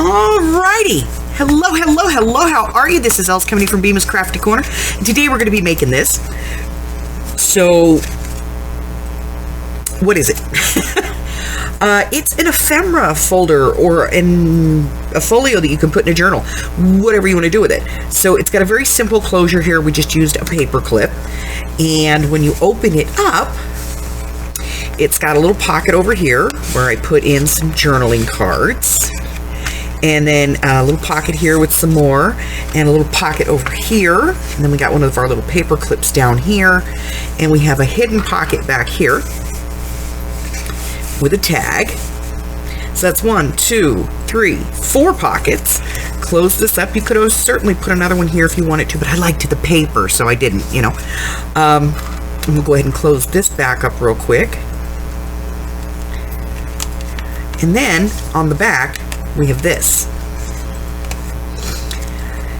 Alrighty. Hello, hello, hello. How are you? This is Els coming from Bemis Crafty Corner. And today we're going to be making this. So, what is it? It's an ephemera folder or a folio that you can put in a journal, whatever you want to do with it. So it's got a very simple closure here. We just used a paper clip. And when you open it up, it's got a little pocket over here where I put in some journaling cards. And then a little pocket here with some more, and a little pocket over here. And then we got one of our little paper clips down here. And we have a hidden pocket back here with a tag. So that's 1, 2, 3, 4 pockets. Close this up. You could have certainly put another one here if you wanted to, but I liked the paper, so I didn't, you know. And we'll go ahead and close this back up real quick. And then on the back, we have this.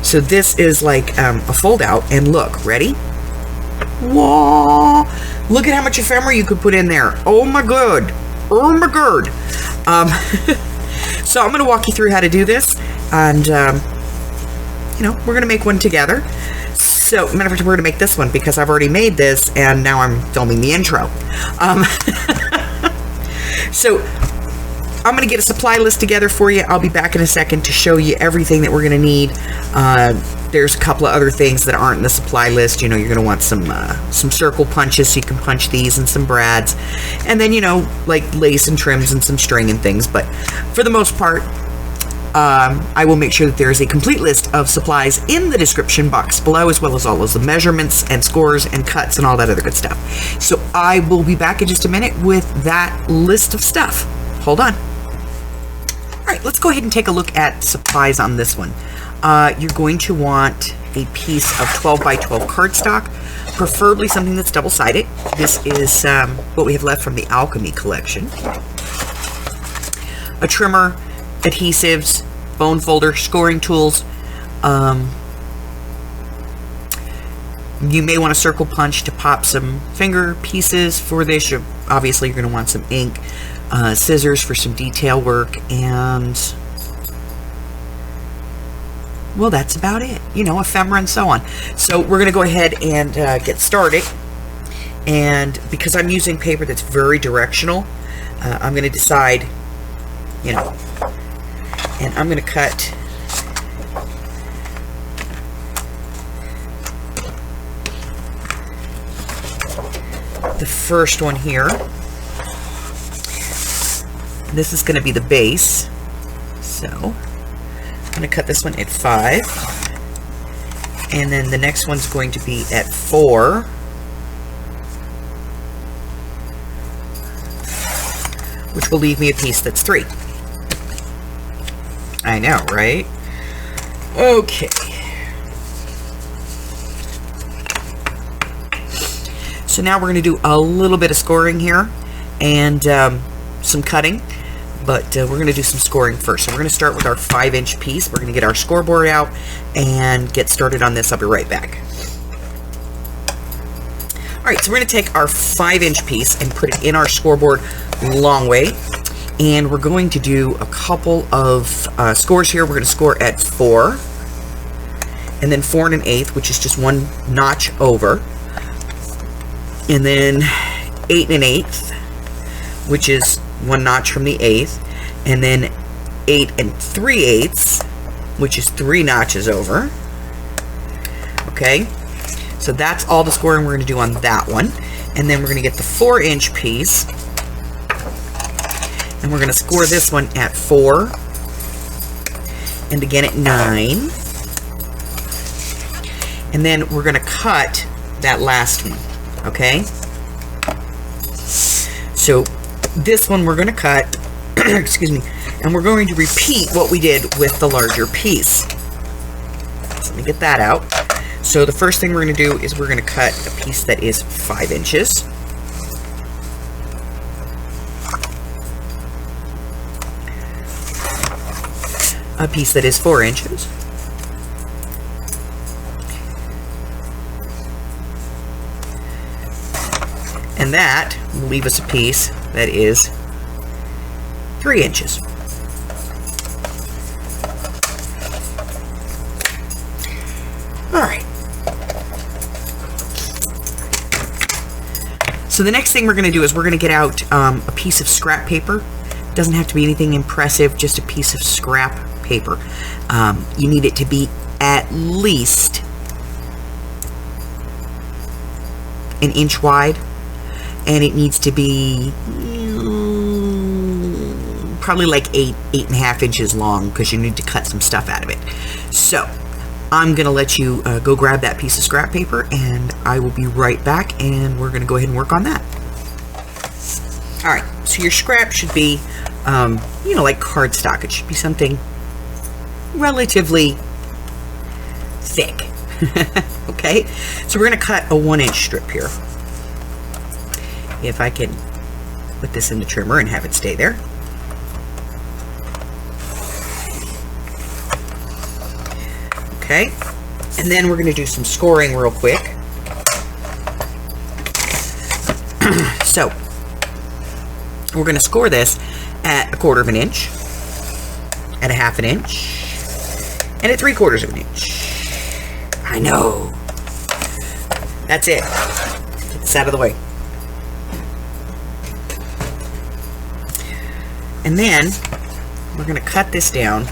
So this is like a fold out, and look, ready? Whoa! Look at how much ephemera you could put in there. Oh my god! Oh my god! So I'm going to walk you through how to do this, and you know, we're going to make one together. So, matter of fact, we're going to make this one because I've already made this, and now I'm filming the intro. So I'm going to get a supply list together for you. I'll be back in a second to show you everything that we're going to need. There's a couple of other things that aren't in the supply list. You know, you're going to want some circle punches so you can punch these, and some brads. And then, you know, like lace and trims and some string and things. But for the most part, I will make sure that there is a complete list of supplies in the description box below, as well as all of the measurements and scores and cuts and all that other good stuff. So I will be back in just a minute with that list of stuff. Hold on. Alright, let's go ahead and take a look at supplies on this one. You're going to want a piece of 12 by 12 cardstock, preferably something that's double-sided. This is what we have left from the Alchemy collection. A trimmer, adhesives, bone folder, scoring tools. You may want a circle punch to pop some finger pieces for this. Obviously, you're going to want some ink. Scissors for some detail work, and well, that's about it. You know, ephemera and so on. So we're going to go ahead and get started. And because I'm using paper that's very directional, I'm going to decide, you know, and I'm going to cut the first one here. This is going to be the base, so I'm going to cut this one at 5, and then the next one's going to be at 4, which will leave me a piece that's 3. I know, right? Okay. So now we're going to do a little bit of scoring here, and some cutting. But we're going to do some scoring first. So we're going to start with our 5-inch piece. We're going to get our scoreboard out and get started on this. I'll be right back. Alright, so we're going to take our 5-inch piece and put it in our scoreboard long way. And we're going to do a couple of scores here. We're going to score at 4. And then 4 1/8, which is just one notch over. And then 8 1/8, which is one notch from the 8th, and then 8 3/8, which is 3 notches over. Okay, so that's all the scoring we're going to do on that one. And then we're going to get the 4-inch piece, and we're going to score this one at 4, and again at 9, and then we're going to cut that last one. Okay, so this one we're going to cut, excuse me, and we're going to repeat what we did with the larger piece. So let me get that out. So the first thing we're going to do is we're going to cut a piece that is 5 inches. A piece that is 4 inches. And that will leave us a piece that is 3 inches. So the next thing we're going to do is we're going to get out a piece of scrap paper. It doesn't have to be anything impressive, just a piece of scrap paper. You need it to be at least an inch wide, and it needs to be probably like 8.5 inches long, because you need to cut some stuff out of it. So I'm gonna let you go grab that piece of scrap paper, and I will be right back, and we're gonna go ahead and work on that. All right, so your scrap should be you know, like cardstock. It should be something relatively thick. Okay, so we're gonna cut a 1-inch strip here. If I can put this in the trimmer and have it stay there. Okay, and then we're going to do some scoring real quick. So we're going to score this at 1/4 inch, at 1/2 inch, and at 3/4 inch. I know. That's it. Get this out of the way. And then we're going to cut this down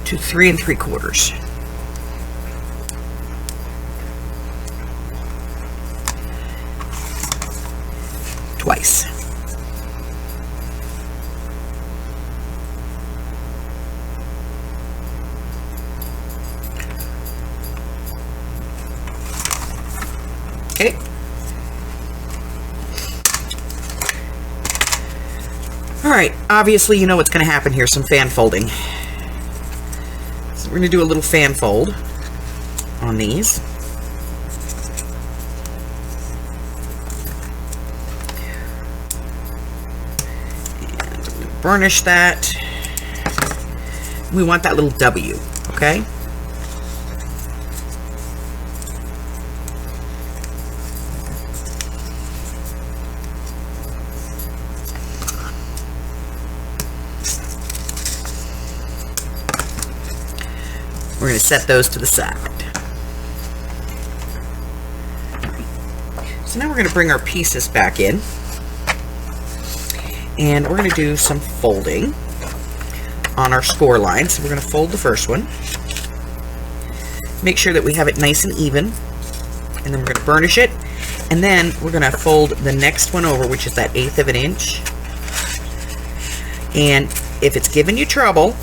to 3 3/4. Twice. Okay. All right, obviously you know what's going to happen here, some fan folding. So we're going to do a little fan fold on these. And I'm going to burnish that. We want that little W, okay? We're going to set those to the side. So now we're going to bring our pieces back in, and we're going to do some folding on our score line. So we're going to fold the first one, make sure that we have it nice and even, and then we're going to burnish it, and then we're going to fold the next one over, which is that 1/8 inch. And if it's giving you trouble,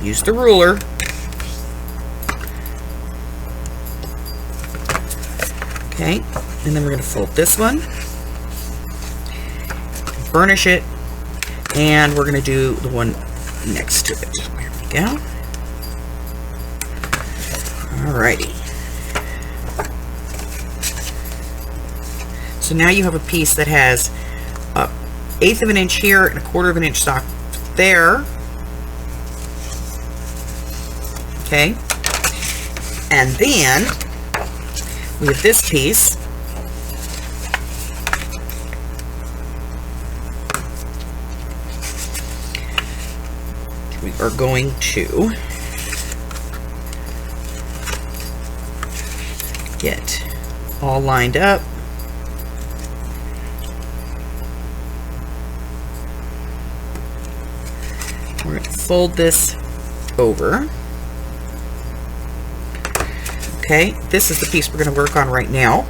use the ruler. Okay, and then we're going to fold this one, burnish it, and we're going to do the one next to it. There we go. Alrighty. So now you have a piece that has a 1/8 inch here and 1/4 inch stock there. Okay, and then we have this piece. We are going to get all lined up. We're going to fold this over. Okay, this is the piece we're going to work on right now.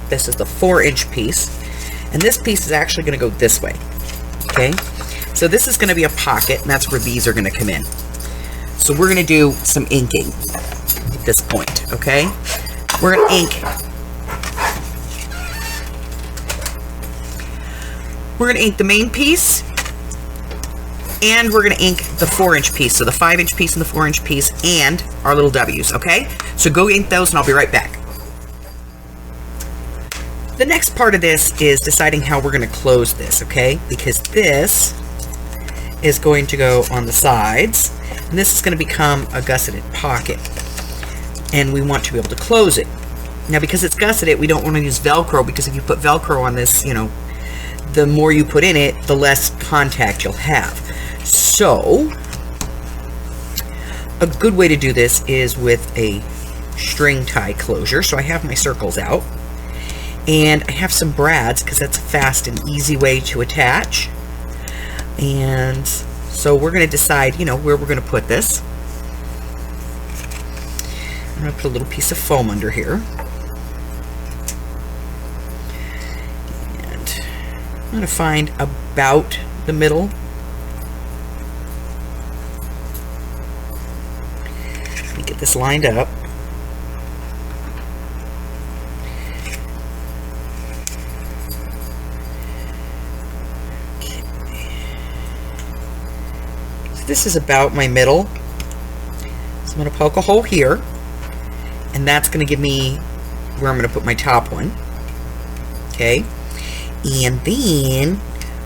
This is the 4-inch piece, and this piece is actually going to go this way. Okay, so this is going to be a pocket, and that's where these are going to come in. So we're going to do some inking at this point. Okay, we're going to ink. We're going to ink the main piece, and we're going to ink the 4-inch piece. So the 5-inch piece and the 4-inch piece and our little W's, okay? So go ink those and I'll be right back. The next part of this is deciding how we're going to close this, okay? Because this is going to go on the sides, and this is going to become a gusseted pocket. And we want to be able to close it. Now, because it's gusseted, we don't want to use Velcro, because if you put Velcro on this, you know, the more you put in it, the less contact you'll have. So, a good way to do this is with a string tie closure. So I have my circles out, And I have some brads because that's a fast and easy way to attach. And so we're going to decide, you know, where we're going to put this. I'm going to put a little piece of foam under here. And I'm going to find about the middle. Let me get this lined up. This is about my middle, so I'm going to poke a hole here, and that's going to give me where I'm going to put my top one. Okay, and then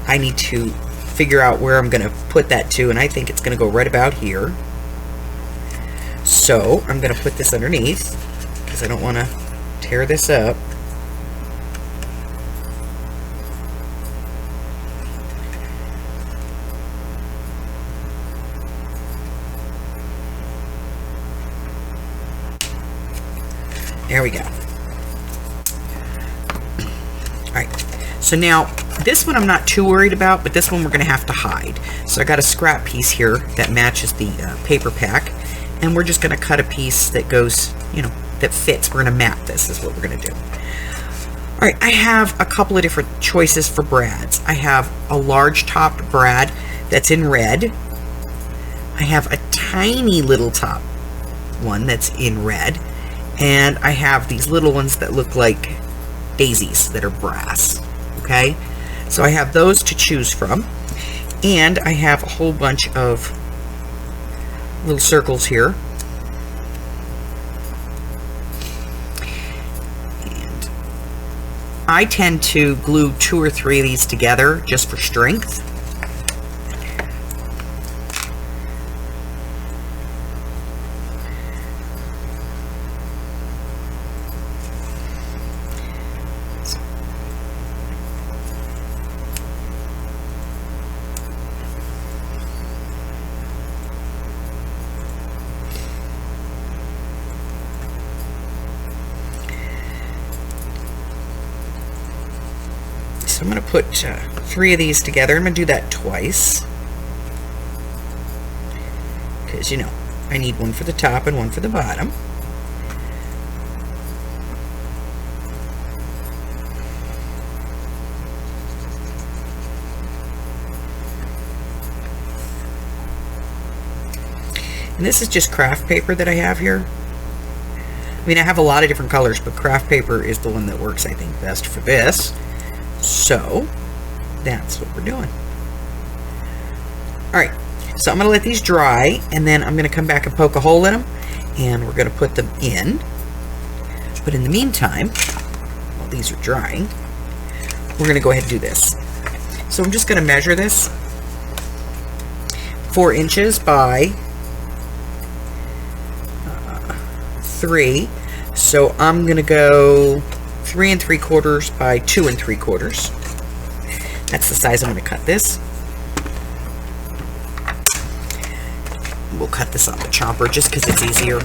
I need to figure out where I'm going to put that to, and I think it's going to go right about here. So I'm going to put this underneath because I don't want to tear this up. There we go. Alright, so now this one I'm not too worried about, but this one we're going to have to hide. So I got a scrap piece here that matches the paper pack, and we're just going to cut a piece that goes, you know, that fits. We're going to mat this is what we're going to do. Alright, I have a couple of different choices for brads. I have a large topped brad that's in red. I have a tiny little top one that's in red. And I have these little ones that look like daisies that are brass. Okay, so I have those to choose from, and I have a whole bunch of little circles here. And I tend to glue 2 or 3 of these together just for strength. So I'm going to put 3 of these together. I'm going to do that twice. Because, you know, I need one for the top and one for the bottom. And this is just craft paper that I have here. I mean, I have a lot of different colors, but craft paper is the one that works, I think, best for this. So that's what we're doing. Alright, so I'm going to let these dry, and then I'm going to come back and poke a hole in them, and we're going to put them in. But in the meantime, while these are drying, we're going to go ahead and do this. So I'm just going to measure this 4 inches by 3. So I'm going to go 3 3/4 by 2 3/4. That's the size I'm going to cut this. We'll cut this on the chopper just because it's easier.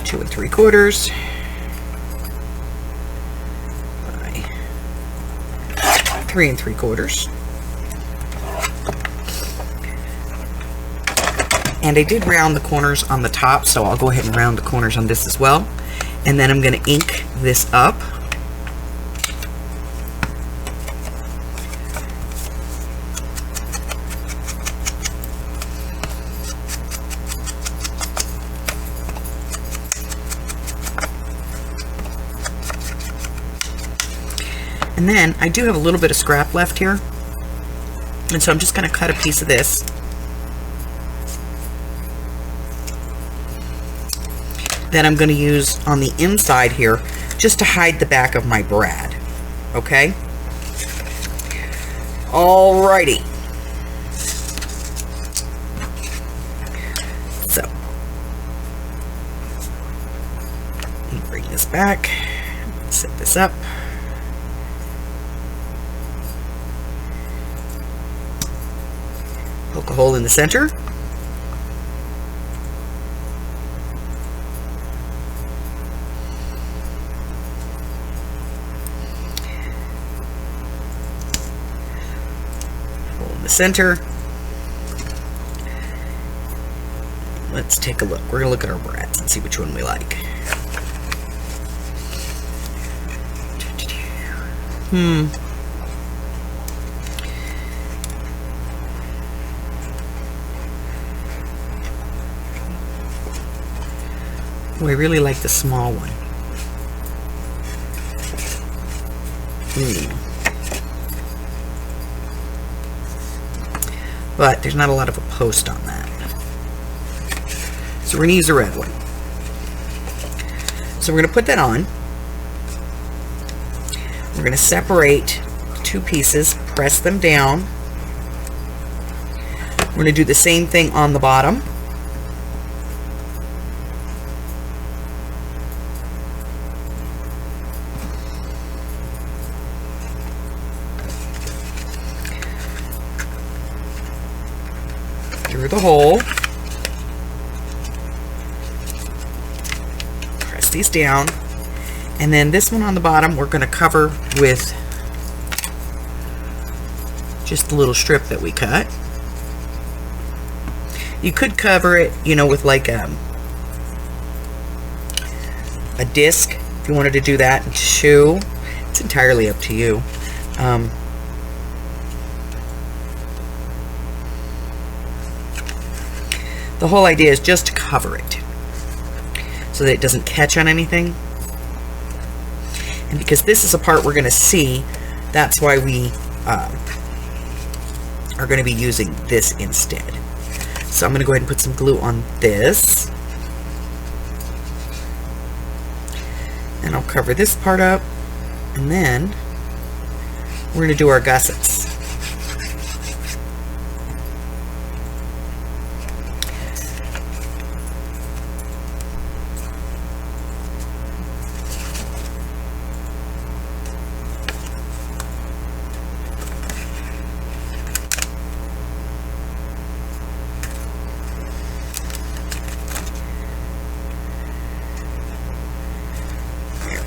Two 3/4 by 3 3/4. And I did round the corners on the top, so I'll go ahead and round the corners on this as well. And then I'm going to ink this up. And then I do have a little bit of scrap left here. And so I'm just going to cut a piece of this. That I'm going to use on the inside here just to hide the back of my brad. Okay? Alrighty. So, let me bring this back. Set this up. the hole in the center. Hole in the center. Let's take a look. We're going to look at our brads and see which one we like. Oh, I really like the small one. But there's not a lot of a post on that. So we're going to use the red one. So we're going to put that on. We're going to separate two pieces, press them down. We're going to do the same thing on the bottom. Through the hole. Press these down. And then this one on the bottom, we're going to cover with just a little strip that we cut. You could cover it, you know, with like a disc if you wanted to do that and shoe. It's entirely up to you. The whole idea is just to cover it so that it doesn't catch on anything. And because this is a part we're going to see, that's why we are going to be using this instead. So I'm going to go ahead and put some glue on this. And I'll cover this part up. And then we're going to do our gussets.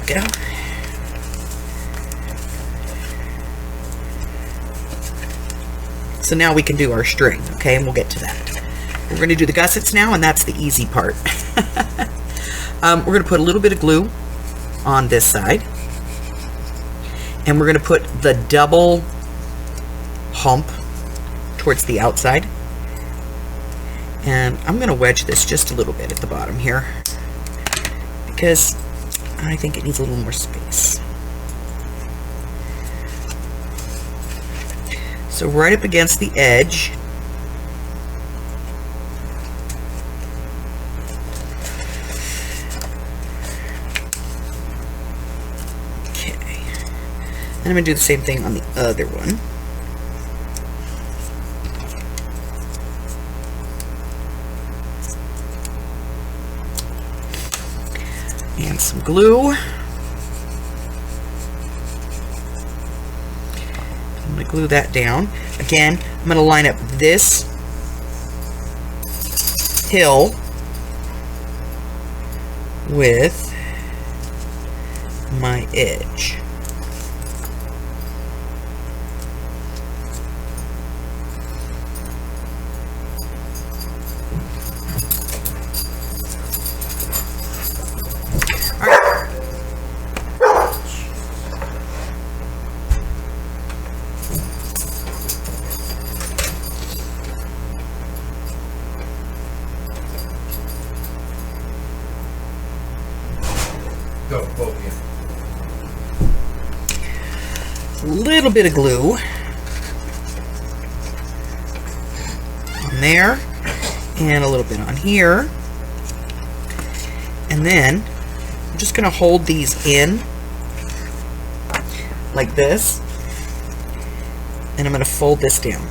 Go. So now we can do our string, okay, and we'll get to that. We're going to do the gussets now, and that's the easy part. We're going to put a little bit of glue on this side, and we're going to put the double hump towards the outside, and I'm going to wedge this just a little bit at the bottom here because I think it needs a little more space. So right up against the edge. Okay. And I'm going to do the same thing on the other one. And some glue. I'm going to glue that down. Again, I'm going to line up this hill with my edge. Go, both A little bit of glue on there, and a little bit on here, and then I'm just going to hold these in like this, and I'm going to fold this down.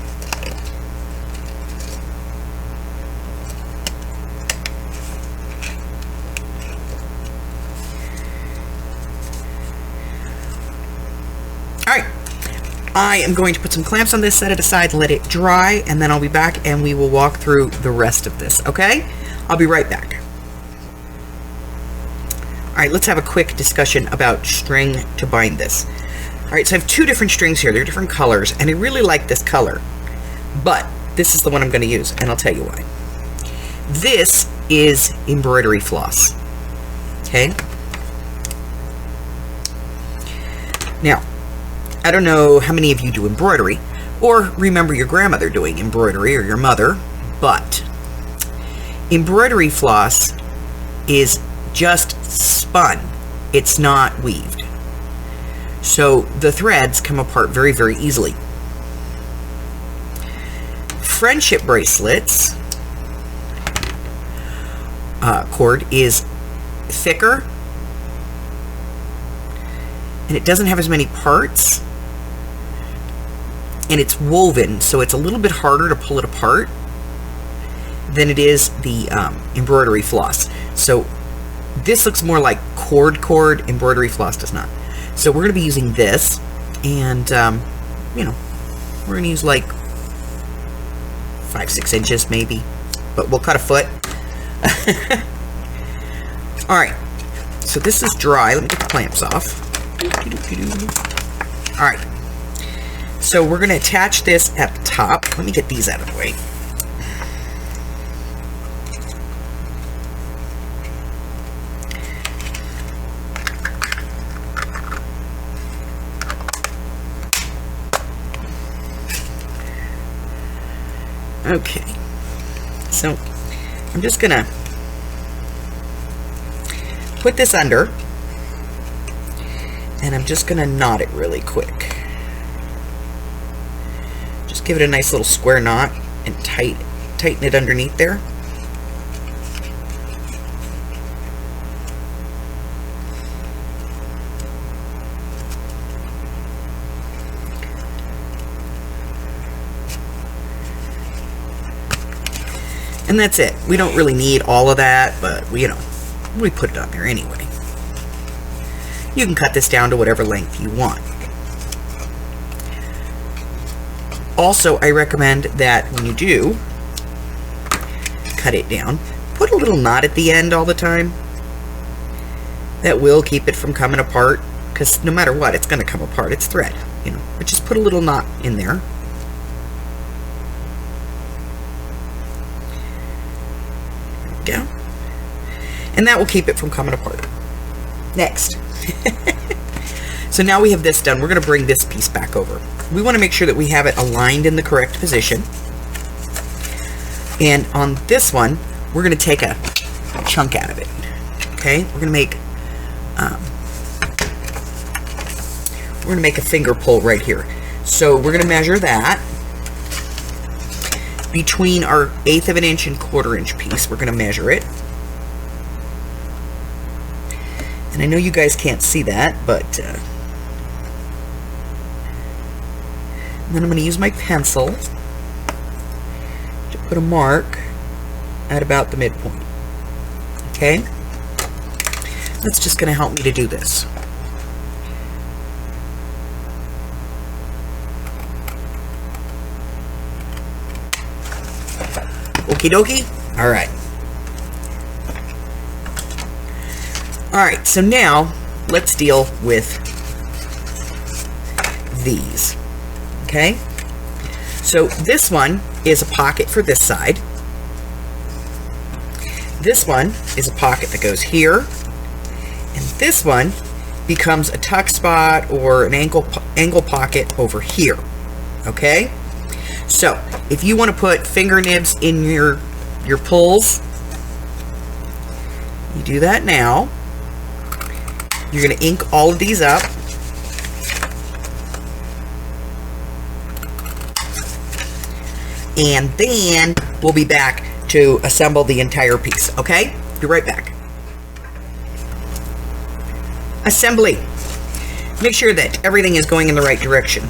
I am going to put some clamps on this, set it aside, let it dry, and then I'll be back and we will walk through the rest of this, okay? I'll be right back. All right, let's have a quick discussion about string to bind this. All right, so I have two different strings here. They're different colors, and I really like this color, but this is the one I'm going to use, and I'll tell you why. This is embroidery floss, okay? Now, I don't know how many of you do embroidery, or remember your grandmother doing embroidery, or your mother, but embroidery floss is just spun. It's not weaved. So the threads come apart very, very easily. Friendship bracelets cord is thicker, and it doesn't have as many parts, and it's woven, so it's a little bit harder to pull it apart than it is the embroidery floss. So this looks more like cord, embroidery floss does not. So we're going to be using this, and you know, we're going to use like 5-6 inches maybe, but we'll cut a foot. All right, so this is dry. Let me get the clamps off. All right, so we're going to attach this at the top. Let me get these out of the way. Okay, so I'm just gonna put this under, and I'm just gonna knot it really quick. Just give it a nice little square knot and tighten it underneath there. And that's it. We don't really need all of that, but we put it on there anyway. You can cut this down to whatever length you want. Also, I recommend that when you do cut it down, put a little knot at the end all the time. That will keep it from coming apart, because no matter what, it's going to come apart. It's thread, but just put a little knot in there. Go. And that will keep it from coming apart. Next. So now we have this done. We're going to bring this piece back over. We want to make sure that we have it aligned in the correct position. And on this one, we're going to take a chunk out of it. Okay? We're going to make a finger pull right here. So we're going to measure that. Between our 1/8 of an inch and 1/4 inch piece, we're going to measure it. And I know you guys can't see that, but then I'm going to use my pencil to put a mark at about the midpoint. Okay? That's just going to help me to do this. Okie dokie. All right. All right, so now let's deal with these. Okay? So this one is a pocket for this side. This one is a pocket that goes here. And this one becomes a tuck spot or an angle pocket over here. Okay? So, if you want to put finger nibs in your pulls, you do that now. You're going to ink all of these up. And then we'll be back to assemble the entire piece, okay? Be right back. Assembly. Make sure that everything is going in the right direction.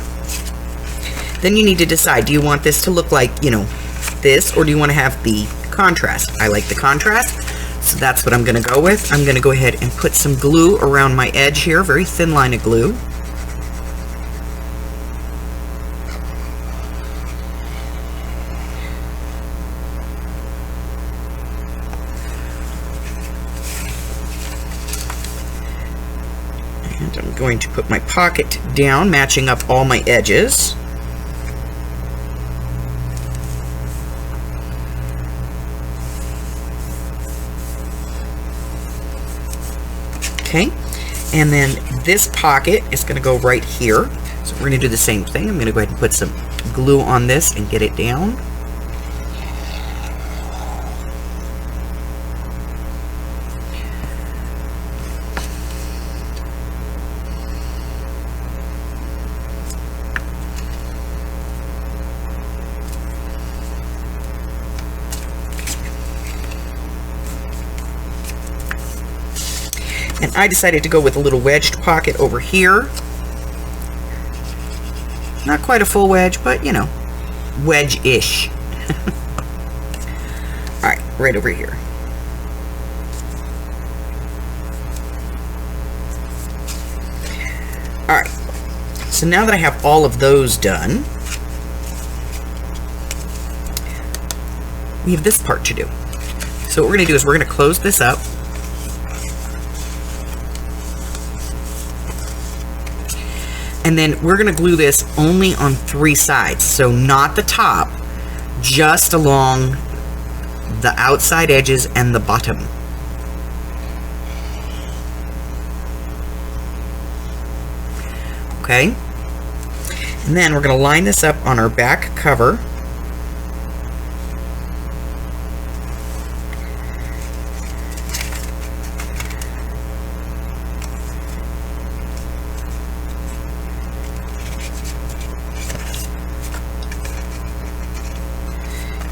Then you need to decide, do you want this to look like, this, or do you want to have the contrast? I like the contrast, so that's what I'm going to go with. I'm going to go ahead and put some glue around my edge here, very thin line of glue. I'm going to put my pocket down, matching up all my edges. Okay, and then this pocket is going to go right here. So we're going to do the same thing. I'm going to go ahead and put some glue on this and get it down. And I decided to go with a little wedged pocket over here. Not quite a full wedge, but you know, wedge-ish. Alright, right over here. Alright, so now that I have all of those done, we have this part to do. So what we're going to do is we're going to close this up. And then we're going to glue this only on 3 sides. So not the top, just along the outside edges and the bottom. Okay? And then we're going to line this up on our back cover.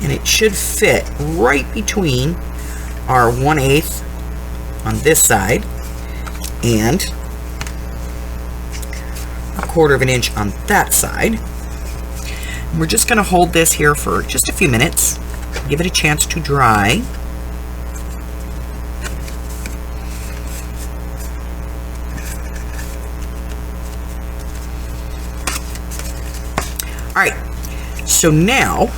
And it should fit right between our 1/8 on this side and 1/4 of an inch on that side. And we're just going to hold this here for just a few minutes, give it a chance to dry. All right, so now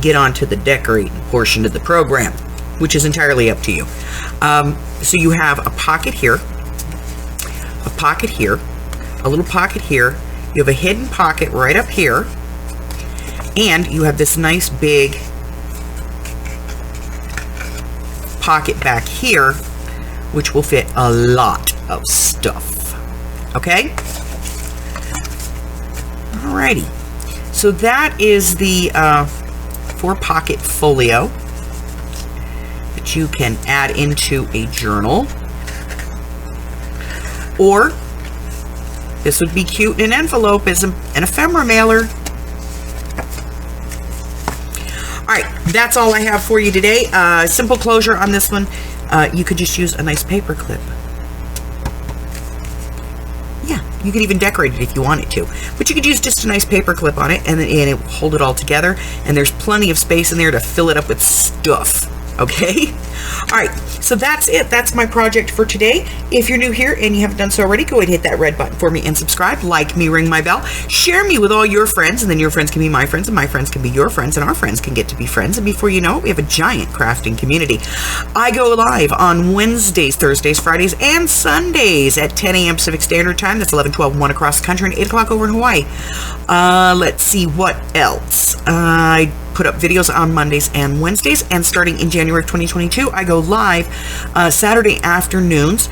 get on to the decorating portion of the program, which is entirely up to you. So you have a pocket here, a pocket here, a little pocket here, you have a hidden pocket right up here, and you have this nice big pocket back here, which will fit a lot of stuff. Okay? Alrighty. So that is the 4-pocket folio that you can add into a journal, or this would be cute in an envelope as an ephemera mailer. Alright, that's all I have for you today. Simple closure on this one. You could just use a nice paper clip. Yeah, you could even decorate it if you wanted to, but you could use just a nice paper clip on it, and it will hold it all together, and there's plenty of space in there to fill it up with stuff. Okay? Alright, so that's it. That's my project for today. If you're new here and you haven't done so already, go ahead and hit that red button for me and subscribe. Like me, ring my bell. Share me with all your friends, and then your friends can be my friends, and my friends can be your friends, and our friends can get to be friends. And before you know it, we have a giant crafting community. I go live on Wednesdays, Thursdays, Fridays, and Sundays at 10 a.m. Pacific Standard Time. That's 11, 12, 1 across the country, and 8 o'clock over in Hawaii. Let's see what else. I put up videos on Mondays and Wednesdays, and starting in January of 2022, I go live Saturday afternoons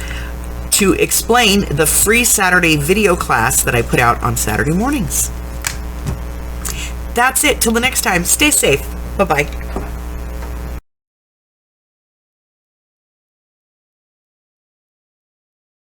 to explain the free Saturday video class that I put out on Saturday mornings. That's it. Till the next time, stay safe. Bye-bye.